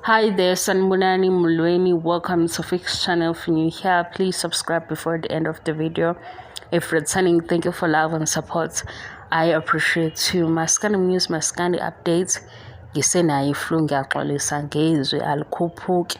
Hi there, Sanbonani Mulweni. Welcome to Fix Channel. If you're new here, please subscribe before the end of the video. If returning, thank you for love and support. I appreciate you. Maskandi news, maskandi updates. Ngisenayo iflu ngiyaxolisa ngezwi alikhuphuki.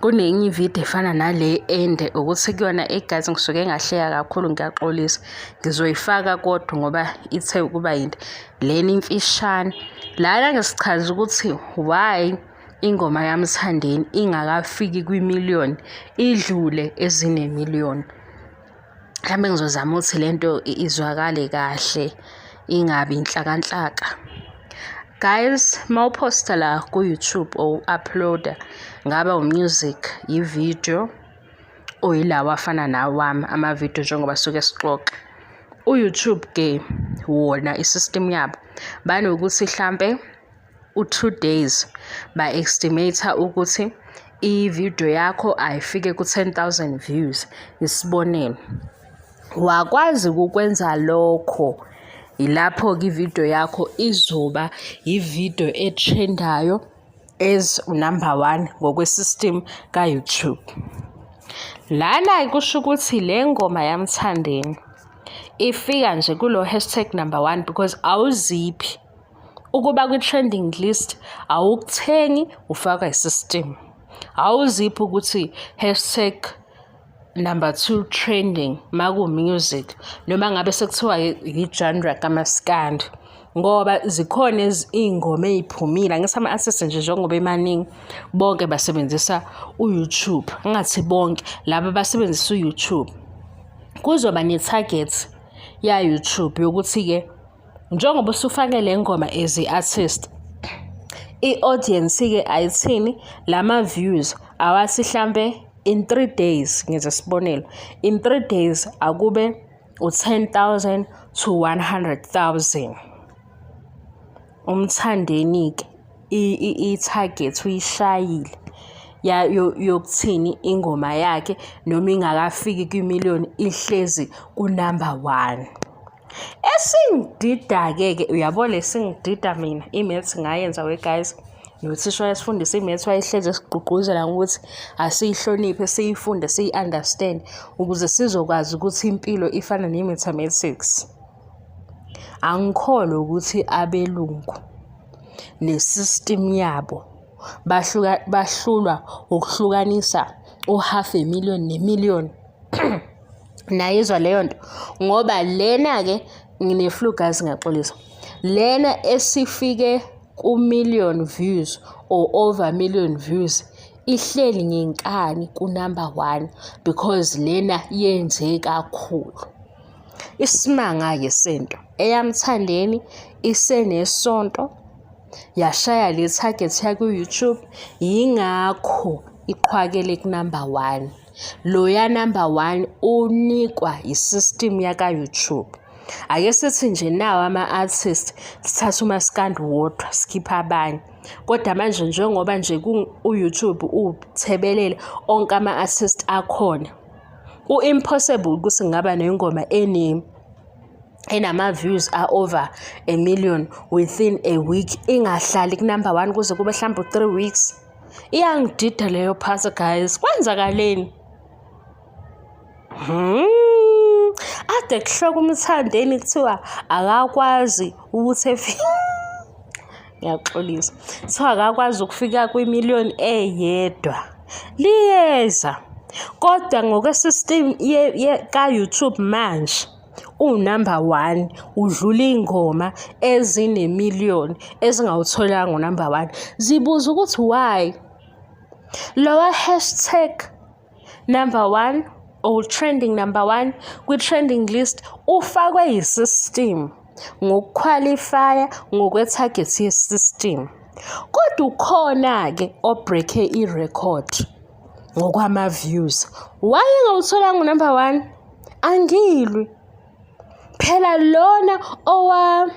Kunenye video efana nale ende ukuthi kuyona egazi ngisuke ngahleka kakhulu ngiyaxolisa. Ngizoyifaka kodwa ngoba ithe ukuba yinto lena imfishane. Lana ngisichaza ukuthi why ingoma yamthandeni ingakafiki kwimillion idlule ezine-million. Mhlambe ngizozama ukuthi lento izwakale kahle ingabi inhlakanhlaka. Guys, mawuposta la ku YouTube or uploada ngaba music, i-video oyilawa afana nawami ama-video njengoba suke sixoxa. U-YouTube ke wona i-system yabo banokuthi mhlambe u2 days ba-estimate ukuthi i-video yakho ayifike ku-10,000 views. Isibonelo, wakwazi ukwenza lokho, ilapho-ke i-video yakho izoba i-video etrendayo as number 1 ngokwe-system ka-YouTube. Lana kusho ukuthi le ngoma yamthandeni ifika nje kulo hashtag number 1 because awuziphi ukuba kwi-trending list awukuthengi ufaka i-system. Awuziphi ukuthi hashtag number 2 trending maku-music noma ngabe sekuthiwa i-genre kamaskandi ngoba zikhona iy'ngoma ey'phumile. Angithi ama-artists nje njengoba emaningi bonke basebenzisa u-YouTube, angathi bonke laba basebenzisa u-YouTube kuzoba ne-target ya YouTube yokuthi-ke njengoba usufake le ngoma as i-artist, i-audience-ke ayithini lama-views awathi hlambe in 3 days, ngenza isibonelo, in 3 days akube u-10,000 to 100,000. Umthandeni-ke i-target uyishayile yokuthini ingoma yakhe noma ingakafiki kwimillion ihlezi ku-number 1. Esingidida-ke uyabona lesingidida mina i-maths ngayenza guys. Nothisha wayesifundisa i-maths wayehlezi esigqugquzela ngokuthi asiyihloniphe, siyifunde, siyi-understand ukuze sizokwazi ukuthi impilo ifana ne-mathematics. Angikholwa ukuthi abelungu ne-system yabo bahlulwa ukuhlukanisa u-500,000 ne-million. Nayizwa leyo nto ngoba lena-ke ngine-flu guys, ngiyaxolisa, lena esifike ku-million views or over million views ihleli ngenkani ku-number 1 because lena yenze kakhulu. Isimanga-ke sento eyamthandeni isenesonto yashaya le target yaku-YouTube, yingakho iqhwakele ku-number 1. Loya number 1 unikwa i-system yaka-YouTube. Ake sithi nje nawo ama-artist sithatha umaskandi wodwa sikhipha abanye, kodwa manje njengoba nje u-YouTube uthebelele onke ama-artist akhona, ku-impossible ukuthi ngaba nengoma enama-views over 1 million within a week ingahlali ku-number 1 kuze kube mhlawumbe 3 weeks. Iyangidida leyo part guys, kwenzakaleni? Ade kuhloka umthandeni kuthiwa akakwazi ukuthi ngiyaxolisa, kuthiwa akakwazi ukufika kwimillion eyedwa. Liyeza kodwa ngokwe-system ka-YouTube manje u-number 1 udlula iy'ngoma ezine-million ezingawutholanga u-number 1. Zibuza ukuthi why lowa hashtag number 1 or trending number 1 kwi-trending list ufakwe yi-system ngokukhwalifaya ngokwe-target ye-system, kodwa ukhona-ke obreake i-record ngokwama-views. Why engawutholanga u-number 1? Angilwi phela lona owa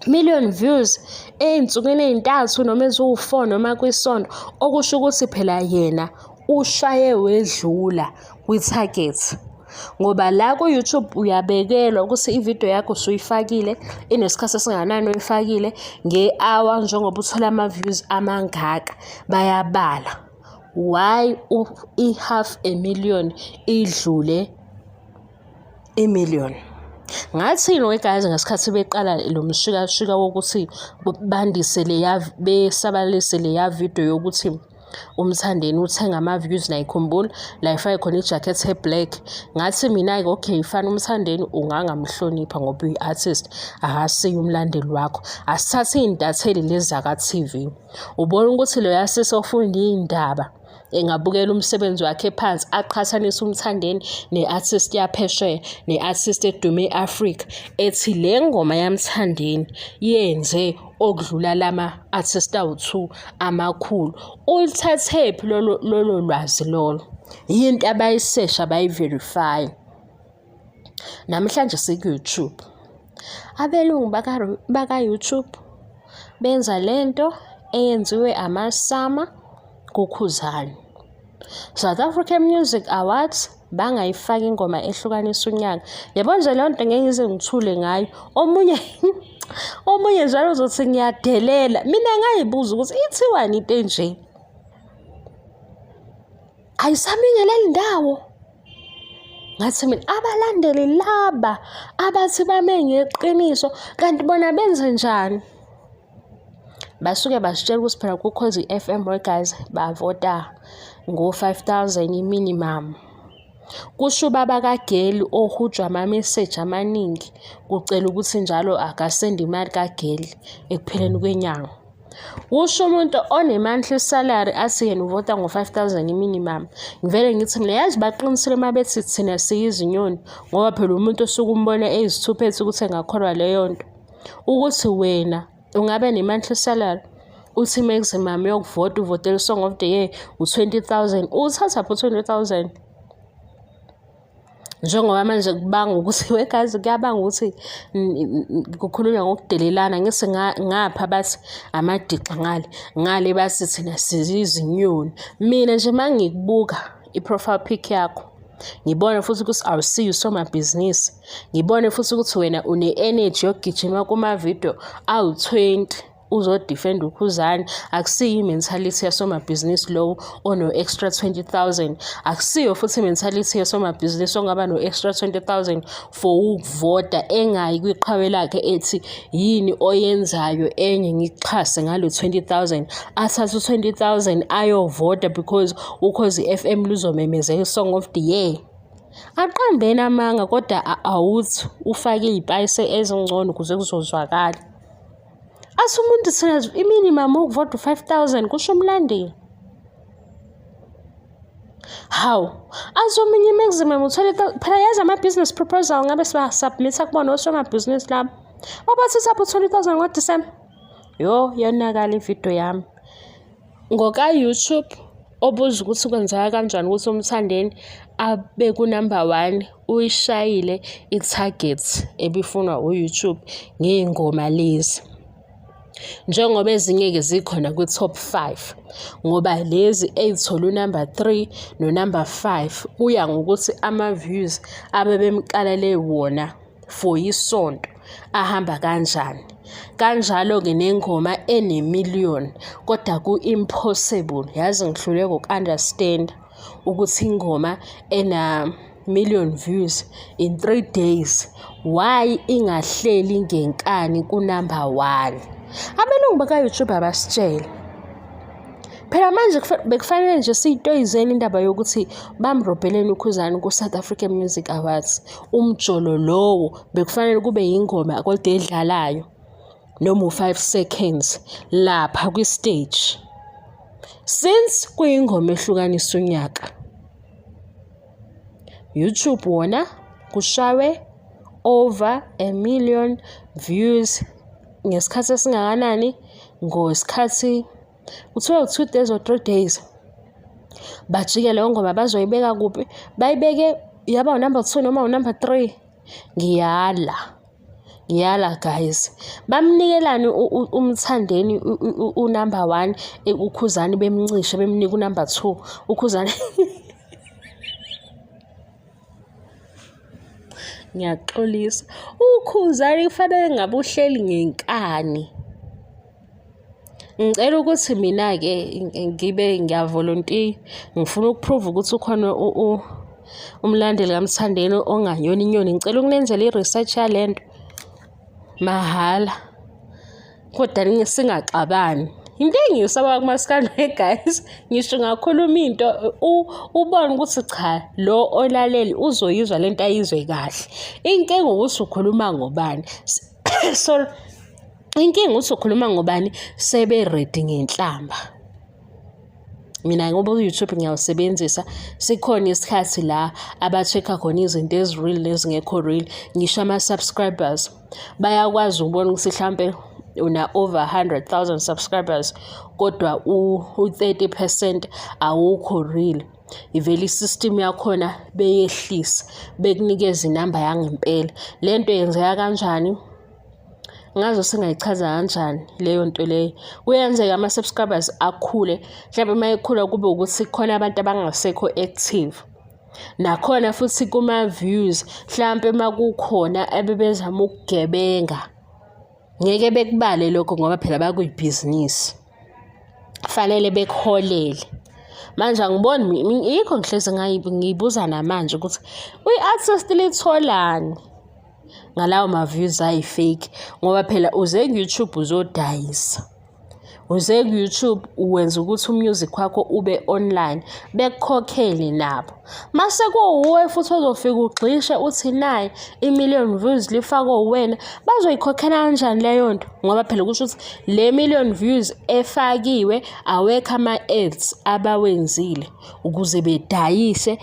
million views ey'nsukwini ey'ntathu noma eziwu-4 noma kwisonto, okusho ukuthi phela yena ushaye wedlula kwi-target. ngoba la ku-YouTube uyabekelwa ukuthi ividiyo yakho usuyifakile inesikhathi esinganani oyifakile nge-hour njengoba uthola ama-views amangaka bayabala. Why i-500,000 idlule i-1,000,000? Ngathini guys ngesikhathi beqala lo mshikashika wokuthi bandise besabalise leya video yokuthi uMthandeni uthenga ama-views nayikhumbula la ifake khona ijacket e-black. Ngathi mina-ke okay fana uMthandeni ungangamhlonipha ngoba uyi-artist akasiyo umlandeli wakho. Asithathe iy'ntatheli lezi zaka-TV. Ubona ukuthi loya sisi ofunda iy'ndaba engabukela umsebenzi wakhe phansi aqhathanise uMthandeni ne-artist yaphesheya ne-artist edume e-Afrika ethi le ngoma yaMthandeni yenze okudlula lama-artist awu-2 amakhulu. Ulithathephi lolo lwazi lolo? Yinto abayisesha bayi-verify. Namhlanje siku-YouTube. Abelungu baka-YouTube benza lento eyenziwe amasama kuKhuzani. South African Music Awards bangayifaki ingoma ehlukanisa unyaka. Yabo nje leyo nto ngeke ngize ngithule ngayo. Omunye njalo uzothi ngiyadelela. Mina ngayibuza ukuthi ithiwani into enje. Ayisabingeleli ndawo. Ngathi mina abalandeli laba abathi bame ngeqiniso kanti bona benze njani? Basuke basitshela ukuthi phela kuKhozi FM guys bavota ngo-5,000 i-minimum. Kusho ubaba kaGeli ohujwa ama-message amaningi kucela ukuthi njalo akasende imali kaGeli ekupheleni kwenyanga. Kusho umuntu one-monthly salary athi yena uvota ngo-5,000 i-minimum. Ngivele ngithi mina yazi baqinisile uma bethi thina siyizinyoni ngoba phela umuntu osuke umbona eyisithuphethe ukuthi engakholwa leyo nto. Ukuthi wena ungabe ne-monthly salary uthi maximum yokuvota uvotela i-song of the year u-20,000 uthatha pho 20,000 njengoba manje kubanga ukuthi wegazi kuyabanga ukuthi kukhulunywa ngokudelelana ngise ngapha bathi amadixa ngale bathi thina sizizinyoni. Mina nje mangikubuka i-profile pic yakho ngibone futhi ukuthi awusiyo somabhizinisi, ngibone futhi ukuthi wena une-energy yokugijima kuma-video awu-20 uzodefend uKhuzani. Akusiyo i-mentality yasomabhizinisi lowo ono-extra 20,000. Akusiyo futhi i-mentality yasomabhizinisi ongaba no-extra 20,000 for ukuvota engayi kwiqhawe lakhe ethi yini oyenzayo enye ngikuxhase ngalo 20,000. Athathe 20,000 ayovota because uKhozi FM luzomemezela i-song of the year. Aqambeni amanga kodwa awuthi ufake iy'payisi ezingcono ukuze kuzozwakala. Athi umuntu thina i-minimum ukuvota 5,000 kusho umlandeli. Hawu, azomunye i-maximum u-20,000 phela yazi ama-business proposal ngabe siba-submit-a kubona osomabhizinisi labo. Babathi sapho 20,000 ngoDisemba. Yonakala ividiyo yami. Ngoka-YouTube obuza ukuthi kwenzeka kanjani ukuthi uMthandeni abe ku-number 1 uyishayile i-target ebifunwa u-YouTube ngey'ngoma lezi. Njengoba ezinye-ke zikhona kwi-top 5 ngoba lezi ey'thola u-number 3 no-number 5 kuya ngokuthi ama-views abebemqalele wona for isonto ahamba kanjani. Kanjalo-ke nengoma ene-1,000,000 kodwa ku-impossible yazi ngihluleka uku-understand ukuthi ingoma ena-1,000,000 views in 3 days why ingahleli ngenkani ku-number 1. Abelungu baka-YouTube abasitshele. Phela manje bekufanele nje siyitoyizeni indaba yokuthi bamrobheleni uKhuzani ku-South African Music Awards. Umjolo lowo bekufanele kube yingoma kodwa edlalayo noma u-5 seconds lapha kwi-stage. Since kuyingoma ehlukanisa unyaka, YouTube wona kushawe over 1,000,000 views ngesikhathi esingakanani? Ngosikhathi kuthiwa 2 days or 3 days. Bajike leyo ngoma bazoyibeka kuphi? Bayibeke yaba u-number 2 noma u-number 3. Ngiyala guys. Bamnikelani uMthandeni u-number 1 uKhuzani bemncishe bemnika u-number 2 uKhuzani. Ngiyaxolisa. Ukhuzani kufanele ngabe uhleli ngenkani. Ngicela ukuthi mina-ke ngiyavolontiya. Ngifuna ukuprove ukuthi ukhona umlandeli kaMthandeni onganyoni inyoni. Ngicela ukunenzela i-research yalento mahhala. Kodwa singaxabani. Into engiyisaba kumaskandi guys, ngisho ngakhuluma into ubone ukuthi cha lo olaleli uzoyizwa lento ayizwe kahle. Inkinga ukuthi ukhuluma ngobani. So inkinga ukuthi ukhuluma ngobani sebe ready ngenhlamba. Mina ngoba uYouTube ngiyawusebenzisa, sikhona isikhathi la abacheck-a khona izinto ezi-real nezingekho real. Ngisho ama-subscribers bayakwazi ukubona ukuthi mhlampe una over 100,000 subscribers kodwa u30% awukho real. Ivele i-system yakhona beyehlisa bekunikeza inamba yangempela. Lento yenzeka kanjani? Ngazo singayichaza kanjani leyo nto leyo. Kuyenzeka ama-subscribers akhule, mhlawumbe mayekhula kube ukuthi khona abantu abangasekho active. Nakhona futhi kuma-views mhlawumbe makukhona abebezama ukugebenga, ngeke bekubale lokho ngoba phela bakuyibhizinisi. Fanele bekuholele. Manje angiboni yikho ngihlezi ngiyibuza namanje ukuthi uyi-artist litholani ngalawo ma-views ayi-fake, ngoba phela uze ku-YouTube uzodayisa. Uze ku-YouTube uwenza ukuthi umusic wakho ube online, bekukhokhele nabo. Mase kuwuwe futhi ozofika ugxishe uthi nayi i-million views lifakwe uwena, bazoyikhokhela kanjani leyo nto? Ngoba phela kusho ukuthi le million views efakiwe awekho ama-ads abawenzile ukuze bedayise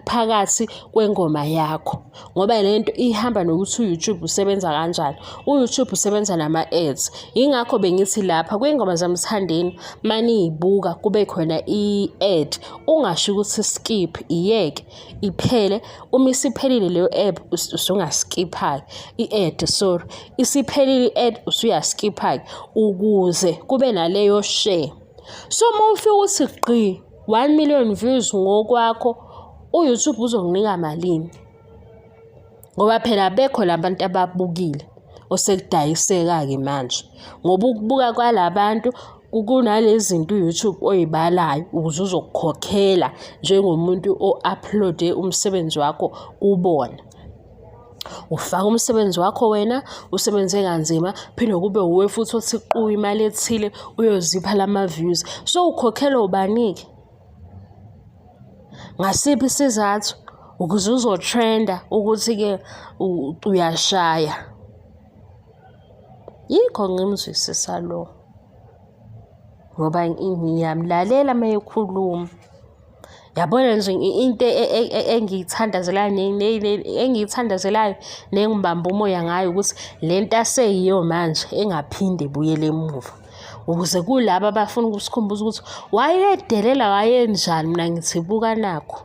phakathi kwengoma yakho. Ngoba lento ihamba nokuthi uYouTube usebenza kanjani. uYouTube usebenza nama-ads. Yingakho bengithi lapha kwingoma zaMthandeni maniyibuka kube khona i-ad, ungasho ukuthi skip, iyeke iphele. Uma isiphelile leyo app usungaskipha i-ad, sorry, isiphelile i-ad usuyaskipha ukuze kube naleyo share. So mawufika uthi gqi 1 million views ngokwakho, uYouTube uzokunika malini? Ngoba phela bekho labantu ababukile osekudayiseka-ke manje. Ngoba ukubuka kwalabantu kunalezi zinto uYouTube oyibalayo ukuze uzokukhokhela njengomuntu o-uploade umsebenzi wakho kubona. Ufaka umsebenzi wakho wena, usebenze kanzima, phinde kube uwe futhi othi qhu imali ethile uyozipha lama-views. So ukhokhela ubanike ngasiphi isizathu? Ukuze uzotrenda ukuthi-ke uyashaya. Yikho ngimzwisisa lo, ngoba ngiyamlalela uma ekhuluma. Yabona nje into engiyithandazelayo nengibamba umoya ngayo ukuthi lento aseyiyo manje engaphinde ibuyele emuva. Ukuze kulabo abafuna ukusikhumbuza ukuthi wayedelela wayenjani, mina ngithi buka nakho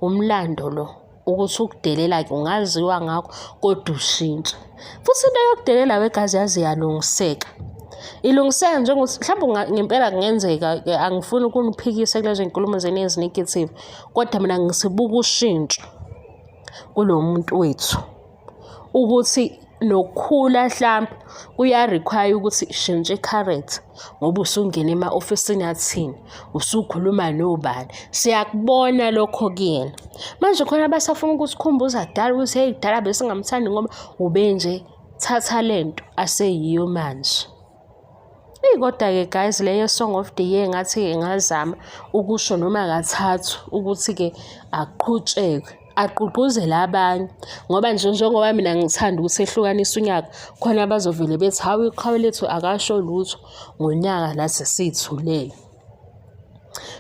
umlando lo, ukuthi ukudelela-ke ungaziwa ngakho kodwa ushintshe. Futhi into yokudelela wegazi yazi yalungiseka. Ilungiseka njengokuthi mhlawumbe ngempela kungenzeka, angifuni ukuniphikisa kulezo nkulumo zeni ezi-negative, kodwa mina ngisibuka ushintsho kulo muntu wethu ukuthi nokukhula mhlawumbe kuya-require ukuthi shintshe i-character. Ngoba usungena ema-ofisini athini, usukhuluma nobani, siyakubona lokho kuyena. Manje khona abasafuna ukusikhumbuza kudala ukuthi hey kudala besingamthandi ngoba ubenje, thatha lento aseyiyo manje. Kodwa-ke guys, leyo song of the year ngathi-ke ngazama ukusho noma kathathu ukuthi-ke agqugquzele abanye, ngoba njengoba mina ngithanda ukuthi ehlukanise unyaka, khona abazovele bethi hawu iqhawe lethu akasho lutho ngonyaka nathi siyithulele.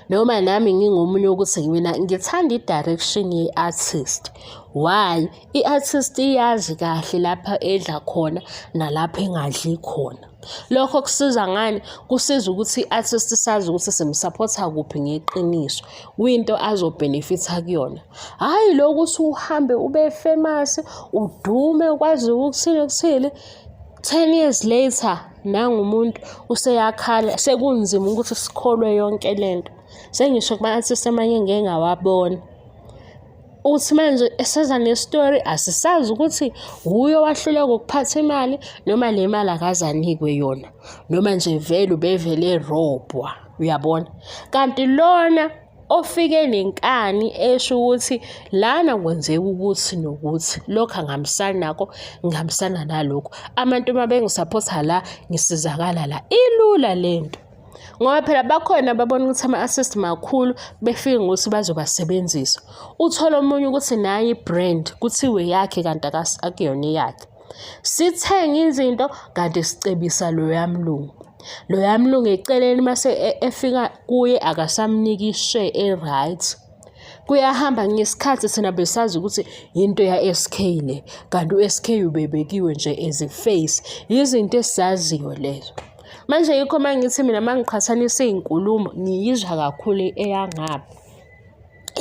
Noma nami ngingomunye ukuthi mina ngithanda i-direction ye-artist. Why? I-artist iyazi kahle lapha edla khona nalapha engadli khona. Lokho kusiza ngani? Kusiza ukuthi i-artist sazi ukuthi simsupport-a kuphi ngeqiniso, kuyinto azobhenefitha kuyona. Hhayi lokuthi uhambe ube famous, udume ukwazi ukuthile 10 years later nangumuntu useyakhala, sekunzima ukuthi sikholwe yonke lento. Sengisho kuma-artist amanye ngeke ngawabona. uthi manje eseza nestory asisazi ukuthi uyo wahluleka ukuphatha imali noma le mali akaze anikwe yona noma nje vele ubevele robwa, uyabona. Kanti lona ofike nenkani esho ukuthi lana kwenzeka ukuthi nokuthi lokho angihambisani nakho, ngihambisana nalokho. Abantu uma bengisupporta la ngisizakala la, ilula lento. Ngoba phela bakhona babona ukuthi ama-assist makhulu befike ngokuthi bazobasebenzisa. Uthola omunye ukuthi naye i-brand kuthiwe yakhe kanti akuyona yakhe. Sithenga izinto kanti sicebisa loya mlungu. Loya mlungu eceleni mase efika kuye akasamniki ishare e-right. Kuyahamba ngesikhathi thina besazi ukuthi into ya-SK le, kanti u-SK ubebekiwe nje as a face. Izinto esizaziyo lezo. Manje yikho mangithi mina mangiqhathanisa izinkulumo ngiyizwa kakhulu eyangapha.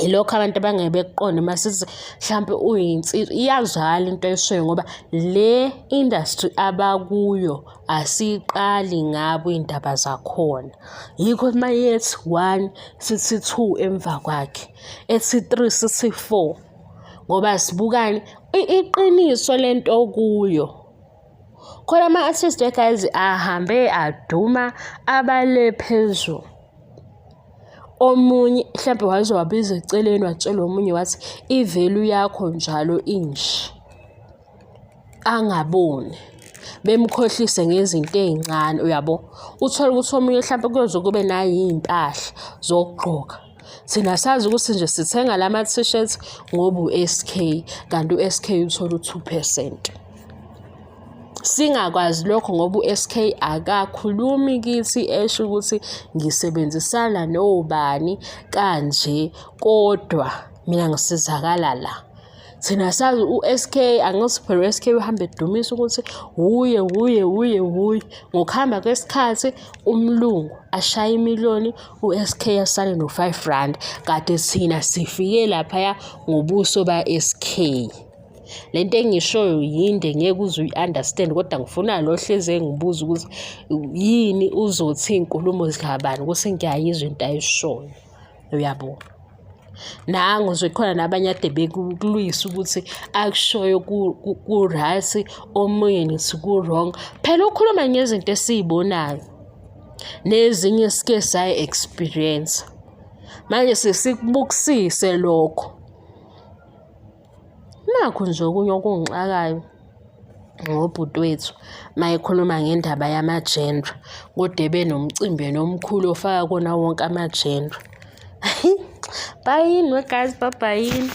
Ilokho abantu abangeke bekuqonde masithi mhlambe uyinsizwa, iyazwala into eshoyo ngoba le industry abakuyo asiqali ngabo indaba zakhona. Yikho mayethi 1 sithi 2 emva kwakhe, ethi 3 sithi 4 ngoba sibukani iqiniso lento okuyo. Khona ama-artist guys ahambe aduma abale phezulu. Omunye mhlawumbe wabiza eceleni watshela omunye wathi i-value yakho njalo inje, angaboni, bemkhohlise ngezinto ezincane, uyabo. Uthola ukuthi omunye mhlawumbe kuyoze kube nayo izimpahla zokugqoka. Thina sazi ukuthi nje sithenga lama t-shirts ngoba u-SK, kanti u-SK uthola 2%. Singakwazi lokho ngoba u-SK akakhulumi kithi esho ukuthi ngisebenzisana nobani kanje, kodwa mina ngisizakala la. Thina sazi u-SK angithi phela u-SK uhamba edumisa ukuthi uye. Ngokuhamba kwesikhathi umlungu ashaya imiliyoni, u-SK asale no-5 rand, kade thina sifike laphaya ngobuso ba-SK. Lento engishoyo yinde ngeke uze uyi-understand, kodwa ngifuna lo hleze ngibuza ukuthi yini uzothi inkulumo zikabani ukuthi ngiyayizwa into ayishoyo, uyabo. Nangu nje khona nabanye ade bekulwisa ukuthi akushoyo ku-right, omunye nithi ku-wrong. Phela ukhuluma ngezinto esizibonayo nezinye sike sayi-experience. Manje sesikubukisise lokho. Nakho nje okunye okungixakayo ngobhuti wethu mayekhuluma ngendaba yama-gender, kodwa ebenomcimbi nomkhulu ofaka kona wonke ama-gender. Bye guys, bye.